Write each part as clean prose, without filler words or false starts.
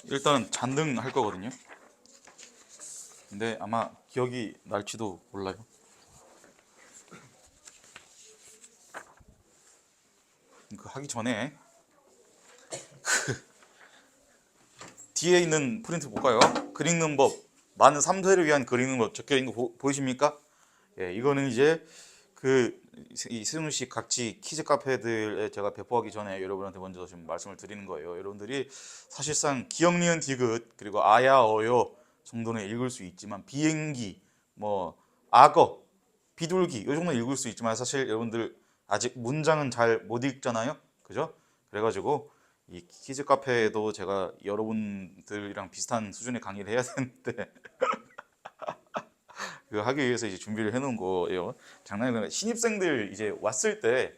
일단 잔등 할 거거든요. 근데 아마 기억이 날지도 몰라요. 그 하기 전에 뒤에 있는 프린트 볼까요? 글 읽는 법, 많은 3세를 위한 글 읽는 법 적혀 있는 거 보이십니까? 예, 이거는 이제 이 세종시 각지 키즈 카페들에 제가 배포하기 전에 여러분한테 먼저 좀 말씀을 드리는 거예요. 여러분들이 사실상 기역, 니은, 디귿 그리고 아야, 어요 정도는 읽을 수 있지만 비행기, 뭐 악어, 비둘기 이 정도는 읽을 수 있지만 사실 여러분들 아직 문장은 잘 못 읽잖아요. 그죠? 그래가지고 이 키즈 카페에도 제가 여러분들이랑 비슷한 수준의 강의를 해야 되는데 그 하기 위해서 이제 준비를 해놓은 거예요. 장난이 아니라 신입생들 이제 왔을 때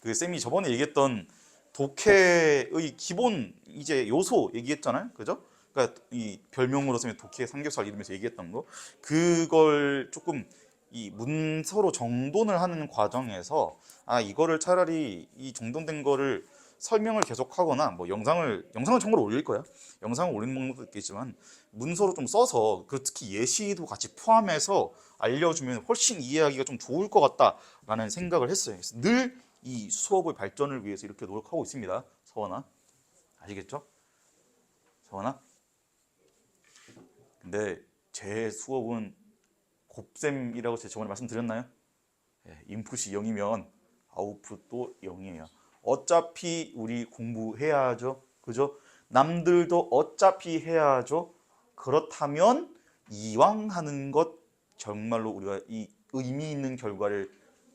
그 쌤이 저번에 얘기했던 독해의 기본 이제 요소 얘기했잖아요, 그죠? 그러니까 이 별명으로 쌤이 독해 삼겹살 이러면서 얘기했던 거 그걸 조금 이 문서로 정돈을 하는 과정에서 아 이거를 차라리 이 정돈된 거를 설명을 계속하거나 뭐 영상을 참고로 올릴 거야. 영상을 올리는 방법도 있겠지만 문서로 좀 써서 그 특히 예시도 같이 포함해서 알려주면 훨씬 이해하기가 좀 좋을 것 같다라는 생각을 했어요. 그래서 늘 이 수업의 발전을 위해서 이렇게 노력하고 있습니다. 서원아, 아시겠죠? 서원아. 근데 제 수업은 곱셈이라고 제가 저번에 말씀드렸나요? 인풋이 0이면 아웃풋도 0이에요. 어차피 우리 공부해야죠. 그죠? 남들도 어차피 해야죠. 그렇다면 이왕 하는 것 정말로 우리가 이 의미 있는 결과를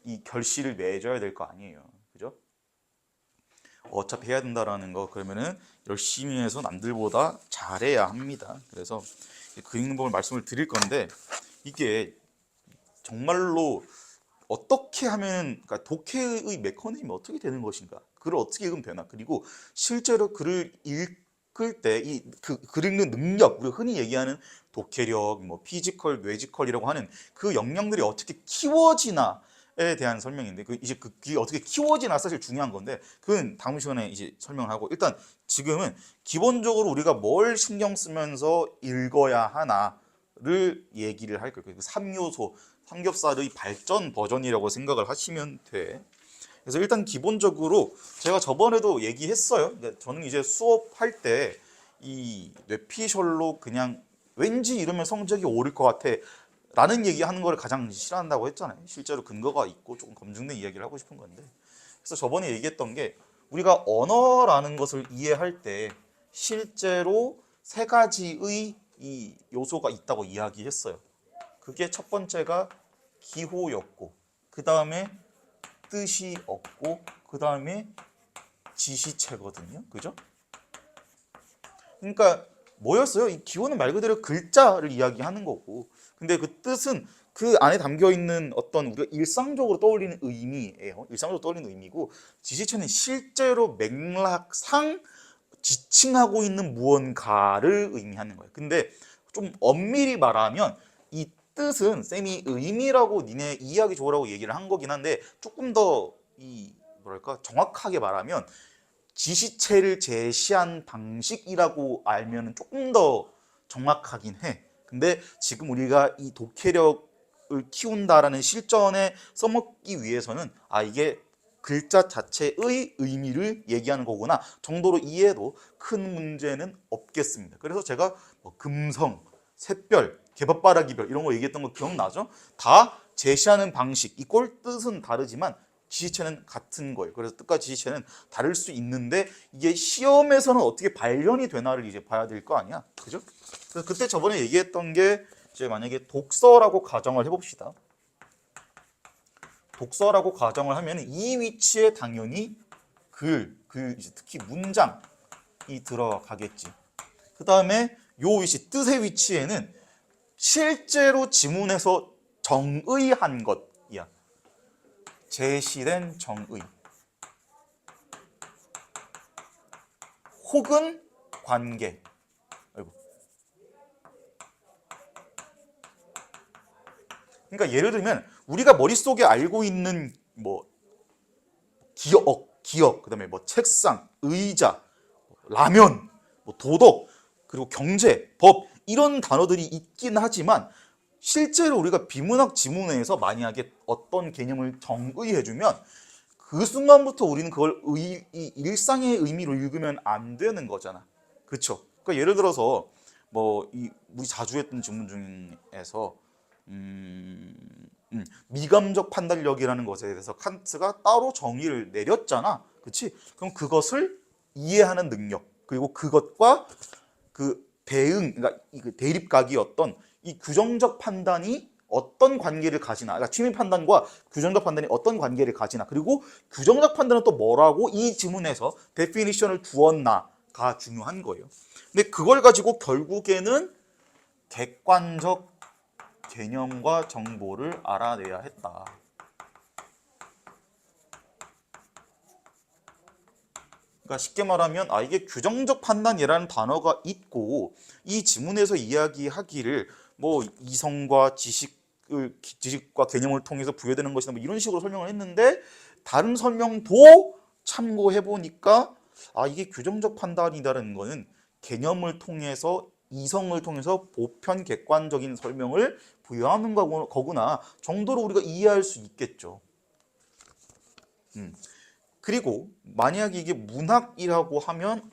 이 결실을 맺어야 될 거 아니에요. 그죠? 어차피 해야 된다라는 거 그러면은 열심히 해서 남들보다 잘해야 합니다. 그래서 그 읽는 법을 말씀을 드릴 건데 이게 정말로 어떻게 하면 그러니까 독해의 메커니즘이 어떻게 되는 것인가 글을 어떻게 읽으면 되나 그리고 실제로 글을 읽을 때 이 글 읽는 능력 우리가 흔히 얘기하는 독해력 뭐 피지컬 뇌지컬이라고 하는 그 역량들이 어떻게 키워지나에 대한 설명인데 이제 그게 어떻게 키워지나 사실 중요한 건데 그건 다음 시간에 이제 설명을 하고 일단 지금은 기본적으로 우리가 뭘 신경 쓰면서 읽어야 하나를 얘기를 할 거예요. 그 3요소 삼겹살의 발전 버전이라고 생각을 하시면 돼. 그래서 일단 기본적으로 제가 저번에도 얘기했어요. 저는 이제 수업할 때 이 뇌피셜로 그냥 왠지 이러면 성적이 오를 것 같아 라는 얘기하는 거를 가장 싫어한다고 했잖아요. 실제로 근거가 있고 조금 검증된 이야기를 하고 싶은 건데 그래서 저번에 얘기했던 게 우리가 언어라는 것을 이해할 때 실제로 세 가지의 이 요소가 있다고 이야기했어요. 그게 첫 번째가 기호였고 그 다음에 뜻이 없고 그 다음에 지시체거든요. 그죠? 그러니까 뭐였어요? 이 기호는 말 그대로 글자를 이야기하는 거고 근데 그 뜻은 그 안에 담겨 있는 어떤 우리가 일상적으로 떠올리는 의미예요. 일상적으로 떠올리는 의미고 지시체는 실제로 맥락상 지칭하고 있는 무언가를 의미하는 거예요. 근데 좀 엄밀히 말하면 이 뜻은 쌤이 의미라고 니네 이해하기 좋으라고 얘기를 한 거긴 한데 조금 더 이 뭐랄까 정확하게 말하면 지시체를 제시한 방식이라고 알면 조금 더 정확하긴 해. 근데 지금 우리가 이 독해력을 키운다라는 실전에 써먹기 위해서는 아 이게 글자 자체의 의미를 얘기하는 거구나 정도로 이해해도 큰 문제는 없겠습니다. 그래서 제가 뭐 금성, 샛별, 개밥바라기별 이런 거 얘기했던 거 기억나죠? 다 제시하는 방식, 이꼴 뜻은 다르지만 지시체는 같은 거예요. 그래서 뜻과 지시체는 다를 수 있는데 이게 시험에서는 어떻게 발현이 되나를 이제 봐야 될 거 아니야, 그죠? 그래서 그때 저번에 얘기했던 게 이제 만약에 독서라고 가정을 해봅시다. 독서라고 가정을 하면 이 위치에 당연히 이제 특히 문장이 들어가겠지. 그 다음에 요 위치, 뜻의 위치에는 실제로 지문에서 정의한 것이야. 제시된 정의. 혹은 관계. 아이고. 그러니까 예를 들면 우리가 머릿속에 알고 있는 뭐 기억, 그다음에 뭐 책상, 의자, 라면, 뭐 도덕 그리고 경제, 법 이런 단어들이 있긴 하지만 실제로 우리가 비문학 지문에서 만약에 어떤 개념을 정의해주면 그 순간부터 우리는 그걸 이 일상의 의미로 읽으면 안 되는 거잖아. 그렇죠? 그러니까 예를 들어서 뭐 우리 자주 했던 질문 중에서 미감적 판단력이라는 것에 대해서 칸트가 따로 정의를 내렸잖아. 그렇지? 그럼 그것을 이해하는 능력 그리고 그것과 그 대응, 그러니까 그 대립각이었던 이 규정적 판단이 어떤 관계를 가지나, 그러니까 취미 판단과 규정적 판단이 어떤 관계를 가지나, 그리고 규정적 판단은 또 뭐라고 이 지문에서 데피니션을 두었나가 중요한 거예요. 근데 그걸 가지고 결국에는 객관적 개념과 정보를 알아내야 했다. 그러니까 쉽게 말하면 이게 규정적 판단이라는 단어가 있고 이 지문에서 이야기하기를 뭐 이성과 지식과 개념을 통해서 부여되는 것이다 뭐 이런 식으로 설명을 했는데 다른 설명도 참고해 보니까 이게 규정적 판단이라는 거는 개념을 통해서 이성을 통해서 보편 객관적인 설명을 부여하는 거구나 정도로 우리가 이해할 수 있겠죠. 그리고 만약에 이게 문학이라고 하면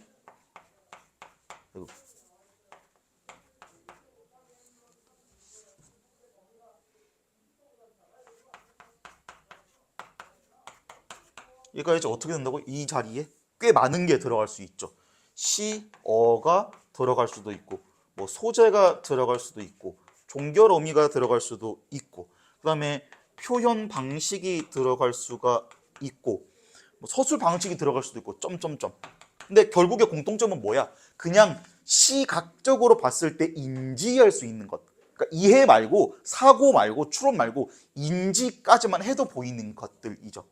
얘가 이제 어떻게 된다고? 이 자리에 꽤 많은 게 들어갈 수 있죠. 시어가 들어갈 수도 있고 뭐 소재가 들어갈 수도 있고 종결 어미가 들어갈 수도 있고 그다음에 표현 방식이 들어갈 수가 있고 뭐 서술 방식이 들어갈 수도 있고 점점점. 근데 결국의 공통점은 뭐야? 그냥 시각적으로 봤을 때 인지할 수 있는 것. 그러니까 이해 말고 사고 말고 추론 말고 인지까지만 해도 보이는 것들이죠.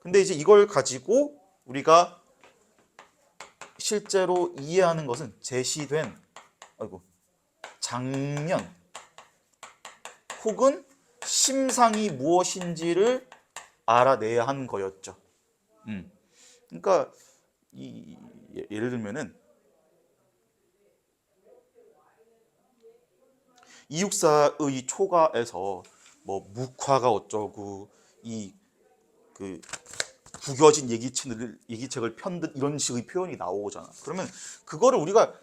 근데 이제 이걸 가지고 우리가 실제로 이해하는 것은 제시된 장면 혹은 심상이 무엇인지를 알아내야 하는 거였죠. 그러니까 예를 들면은 이육사의 초가에서 뭐 묵화가 어쩌고 그 구겨진 예기책을 편듯 이런 식의 표현이 나오잖아. 그러면 그거를 우리가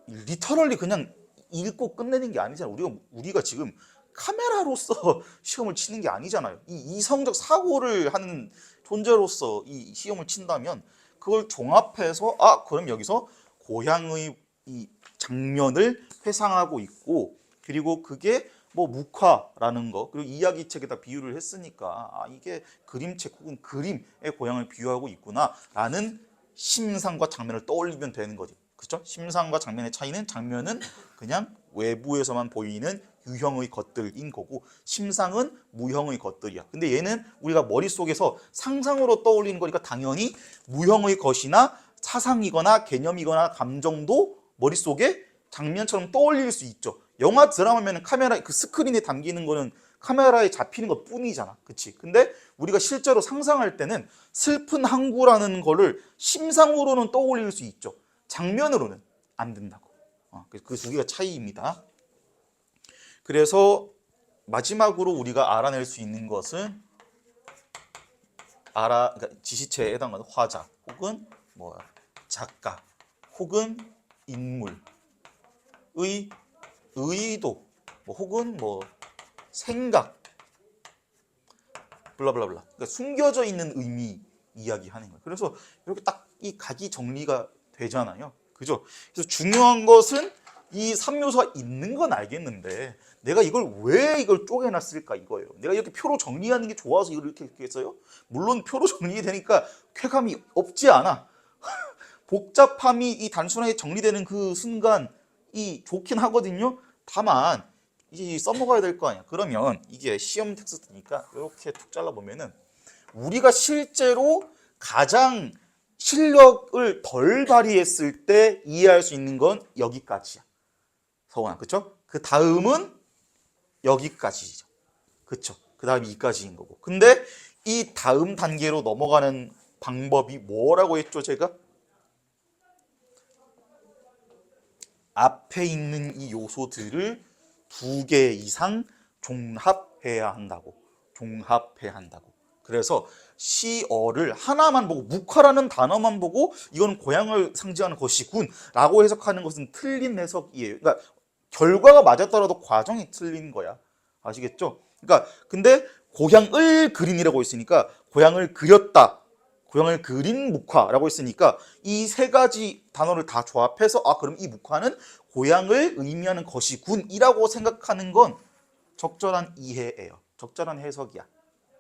리터럴리 그냥 읽고 끝내는 게 아니잖아. 우리가 지금 카메라로서 시험을 치는 게 아니잖아요. 이 이성적 사고를 하는 존재로서 이 시험을 친다면 그걸 종합해서 그럼 여기서 고향의 이 장면을 회상하고 있고 그리고 그게 뭐 묵화라는 거 그리고 이야기책에다 비유를 했으니까 이게 그림책 혹은 그림의 고향을 비유하고 있구나라는 심상과 장면을 떠올리면 되는 거지. 그렇죠? 심상과 장면의 차이는 장면은 그냥 외부에서만 보이는 유형의 것들인 거고 심상은 무형의 것들이야. 근데 얘는 우리가 머릿속에서 상상으로 떠올리는 거니까 당연히 무형의 것이나 사상이거나 개념이거나 감정도 머릿속에 장면처럼 떠올릴 수 있죠. 영화 드라마면 카메라 그 스크린에 담기는 거는 카메라에 잡히는 것 뿐이잖아. 그치? 근데 우리가 실제로 상상할 때는 슬픈 항구라는 거를 심상으로는 떠올릴 수 있죠. 장면으로는 안 된다고. 그 두 개가 차이입니다. 그래서 마지막으로 우리가 알아낼 수 있는 것은 그러니까 지시체에 해당하는 화자 혹은 작가 혹은 인물의 의도 혹은 생각 블라블라블라 그러니까 숨겨져 있는 의미 이야기하는 거예요. 그래서 이렇게 딱 이 각이 정리가 되잖아요. 그죠? 그래서 중요한 것은 이 3요소가 있는 건 알겠는데 내가 왜 이걸 쪼개놨을까 이거예요. 내가 이렇게 표로 정리하는 게 좋아서 이렇게 했어요? 물론 표로 정리되니까 쾌감이 없지 않아. 복잡함이 이 단순하게 정리되는 그 순간 좋긴 하거든요. 다만 이제 써먹어야 될 거 아니야. 그러면 이게 시험 텍스트니까 이렇게 툭 잘라보면은 우리가 실제로 가장 실력을 덜 발휘했을 때 이해할 수 있는 건 여기까지야. 서원아, 그쵸? 그 다음은 여기까지죠. 그쵸? 그 다음이 이까지인 거고. 근데 이 다음 단계로 넘어가는 방법이 뭐라고 했죠, 제가? 앞에 있는 이 요소들을 2개 이상 종합해야 한다고. 종합해야 한다고. 그래서 시어를 하나만 보고 묵화라는 단어만 보고 이건 고향을 상징하는 것이군 라고 해석하는 것은 틀린 해석이에요. 그러니까 결과가 맞았더라도 과정이 틀린 거야. 아시겠죠? 그러니까 근데 고향을 그린이라고 했으니까 고향을 그렸다, 고향을 그린 묵화라고 했으니까 이 3가지 단어를 다 조합해서 그럼 이 묵화는 고향을 의미하는 것이군이라고 생각하는 건 적절한 이해예요. 적절한 해석이야.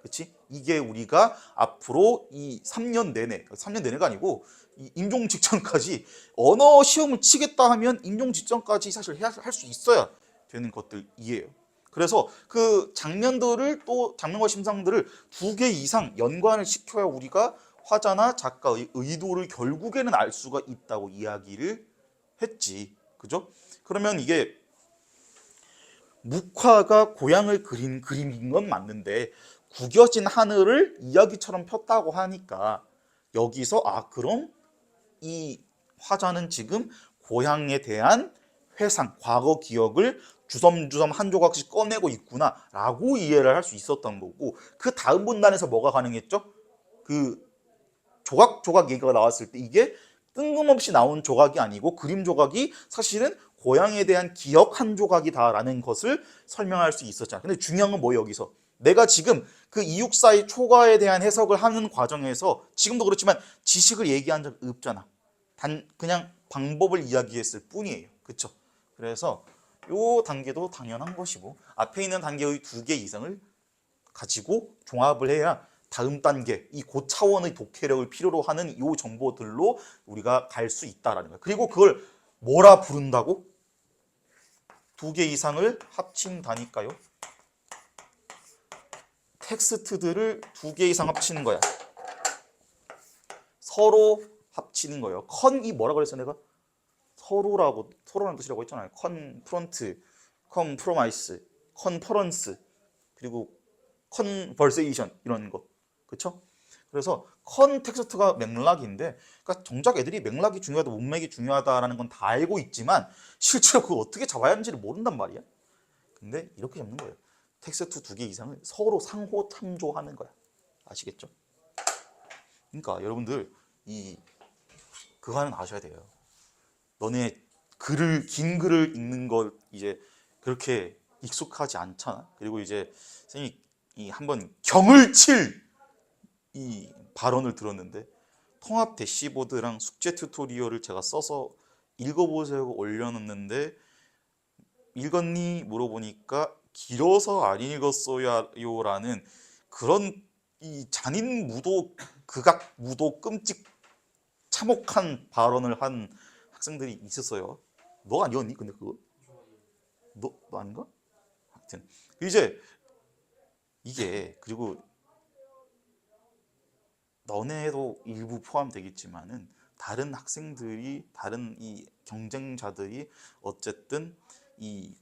그렇지? 이게 우리가 앞으로 이 3년 내내가 아니고 이 임종 직전까지 언어 시험을 치겠다 하면 임종 직전까지 사실 할 수 있어야 되는 것들이에요. 그래서 그 장면들을 또 장면과 심상들을 2개 이상 연관을 시켜야 우리가 화자나 작가의 의도를 결국에는 알 수가 있다고 이야기를 했지. 그죠? 그러면 이게 묵화가 고향을 그린 그림인 건 맞는데 구겨진 하늘을 이야기처럼 폈다고 하니까 여기서 그럼 이 화자는 지금 고향에 대한 회상, 과거 기억을 주섬주섬 한 조각씩 꺼내고 있구나 라고 이해를 할 수 있었던 거고, 그 다음 문단에서 뭐가 가능했죠? 그 조각 얘기가 나왔을 때 이게 뜬금없이 나온 조각이 아니고 그림 조각이 사실은 고향에 대한 기억 한 조각이다라는 것을 설명할 수 있었잖아. 근데 중요한 건 뭐예요? 여기서 내가 지금 그 이육사의 초가에 대한 해석을 하는 과정에서 지금도 그렇지만 지식을 얘기한 적 없잖아. 그냥 방법을 이야기했을 뿐이에요. 그렇죠? 그래서 요 단계도 당연한 것이고 앞에 있는 단계의 2개 이상을 가지고 종합을 해야 다음 단계, 이 고차원의 독해력을 필요로 하는 이 정보들로 우리가 갈 수 있다라는 거예요. 그리고 그걸 뭐라 부른다고? 2개 이상을 합친다니까요. 텍스트들을 2개 이상 합치는 거야. 서로 합치는 거예요. 컨이 뭐라 그랬어 내가? 서로라는 뜻이라고 했잖아요. 컨프런트, 컴프로마이스, 컨퍼런스, 그리고 컨버세이션 이런 거. 그렇죠? 그래서 컨텍스트가 맥락인데, 그러니까 정작 애들이 맥락이 중요하다, 문맥이 중요하다라는 건 다 알고 있지만 실제로 그걸 어떻게 잡아야 하는지를 모른단 말이야. 근데 이렇게 잡는 거예요. 텍스트 2개 이상을 서로 상호 참조하는 거야. 아시겠죠? 그러니까 여러분들 그거 하나 아셔야 돼요. 너네 긴 글을 읽는 걸 이제 그렇게 익숙하지 않잖아. 그리고 이제 선생님이 한번 경을 칠 이 발언을 들었는데, 통합 대시보드랑 숙제 튜토리얼을 제가 써서 읽어보세요 올려놨는데 읽었니? 물어보니까 길어서 안 읽었어요라는 그런 이 잔인무도, 극악무도, 끔찍 참혹한 발언을 한 학생들이 있었어요. 너 아니었니? 근데 그거? 너 아닌가? 하여튼 이제 이게, 그리고 너네도 일부 포함되겠지만은 다른 학생들이, 다른 이 경쟁자들이 어쨌든 이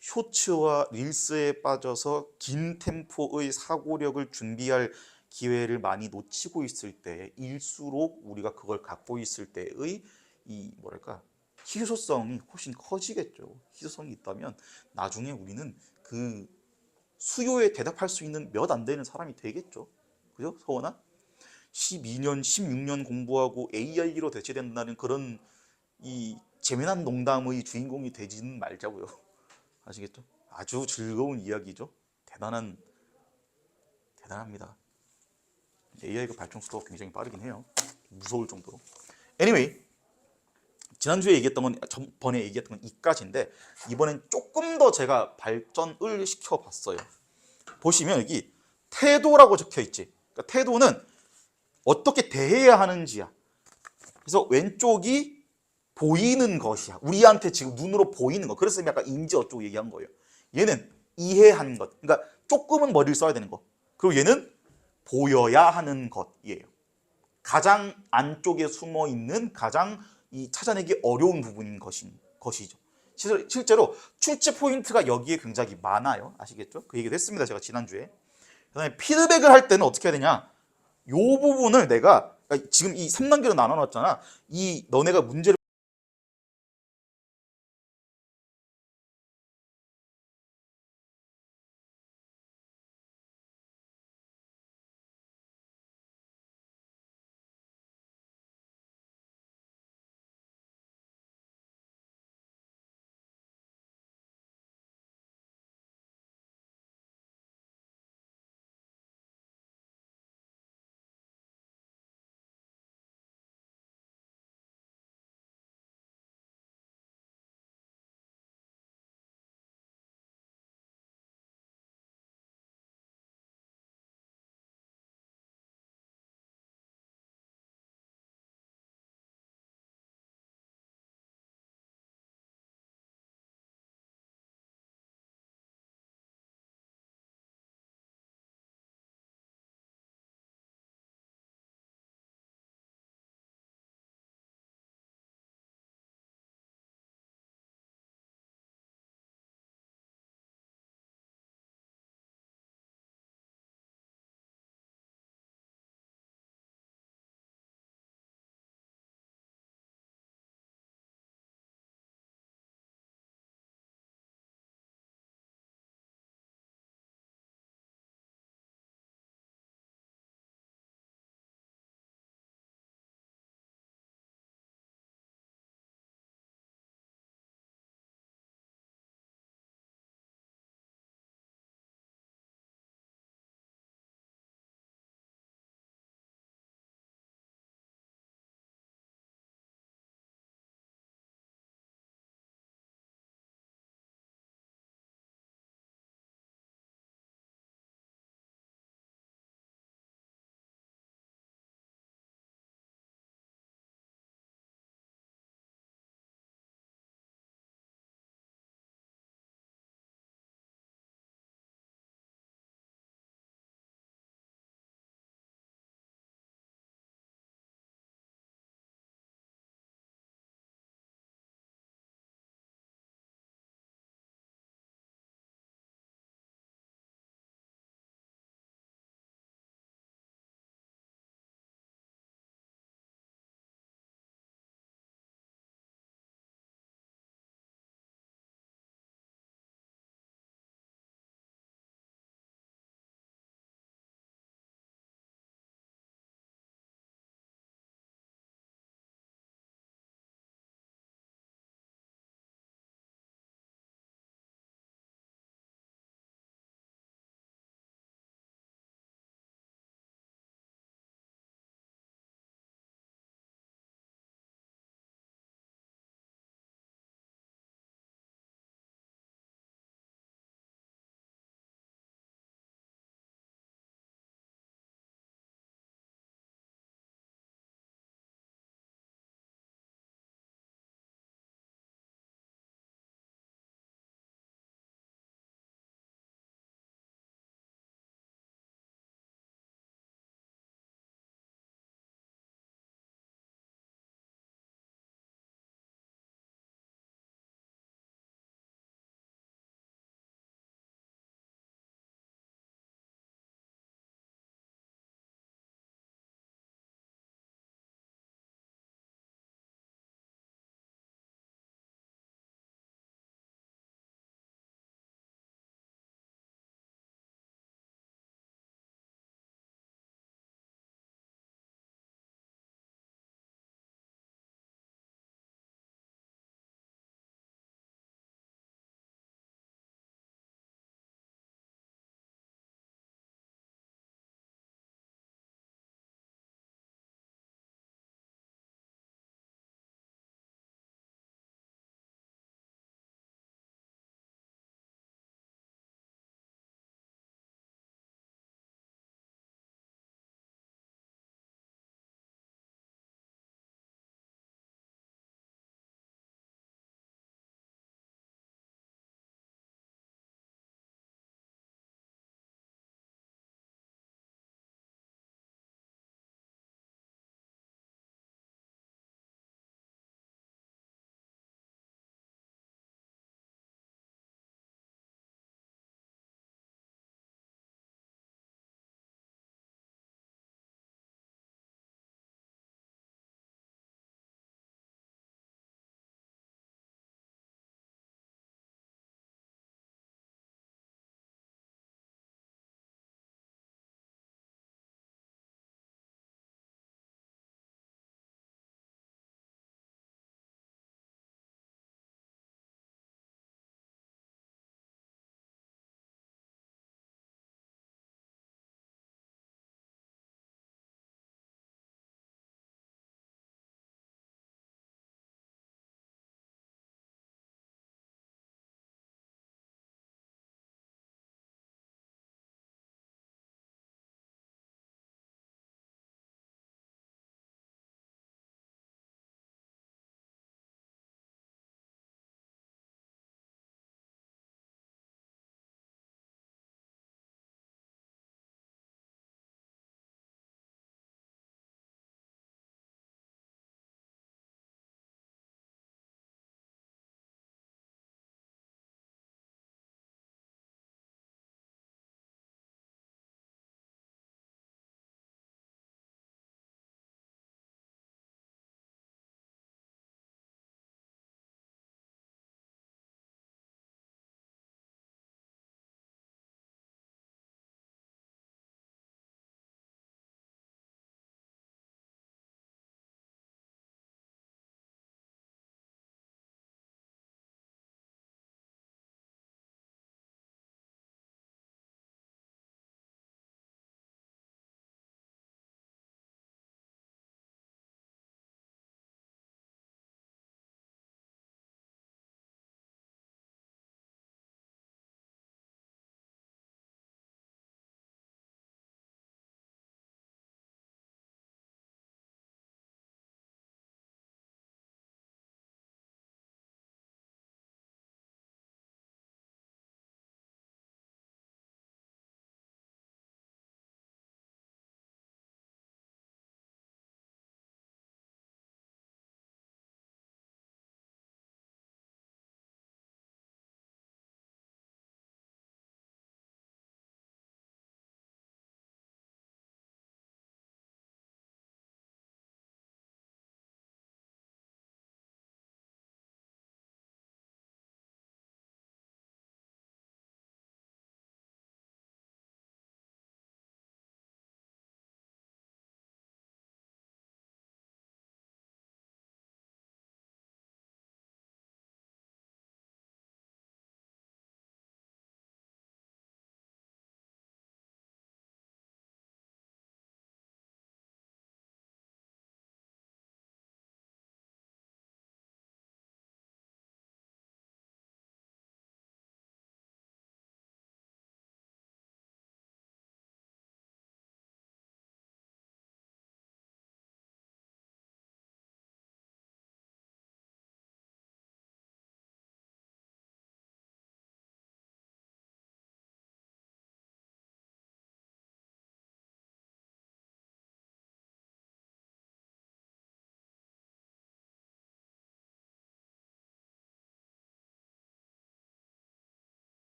쇼츠와 릴스에 빠져서 긴 템포의 사고력을 준비할 기회를 많이 놓치고 있을 때일수록 우리가 그걸 갖고 있을 때의 이 희소성이 훨씬 커지겠죠. 희소성이 있다면 나중에 우리는 그 수요에 대답할 수 있는 몇 안 되는 사람이 되겠죠. 그죠? 서원아? 12년, 16년 공부하고 AI로 대체된다는 그런 이 재미난 농담의 주인공이 되지는 말자고요. 아시겠죠? 아주 즐거운 이야기죠. 대단합니다. AI가 발전 속도가 굉장히 빠르긴 해요. 무서울 정도로. Anyway, 지난주에 얘기했던 건, 전번에 얘기했던 건 이까지인데 이번엔 조금 더 제가 발전을 시켜봤어요. 보시면 여기 태도라고 적혀있지. 그러니까 태도는 어떻게 대해야 하는지야. 그래서 왼쪽이 보이는 것이야. 우리한테 지금 눈으로 보이는 것. 그래서 약간 인지 어쩌고 얘기한 거예요. 얘는 이해하는 것. 그러니까 조금은 머리를 써야 되는 것. 그리고 얘는 보여야 하는 것이에요. 가장 안쪽에 숨어 있는, 가장 찾아내기 어려운 부분인 것이죠. 실제로 출제 포인트가 여기에 굉장히 많아요. 아시겠죠? 그 얘기도 했습니다. 제가 지난주에. 그다음에 피드백을 할 때는 어떻게 해야 되냐? 요 부분을 내가 지금 이 3단계로 나눠놨잖아. 너네가 문제를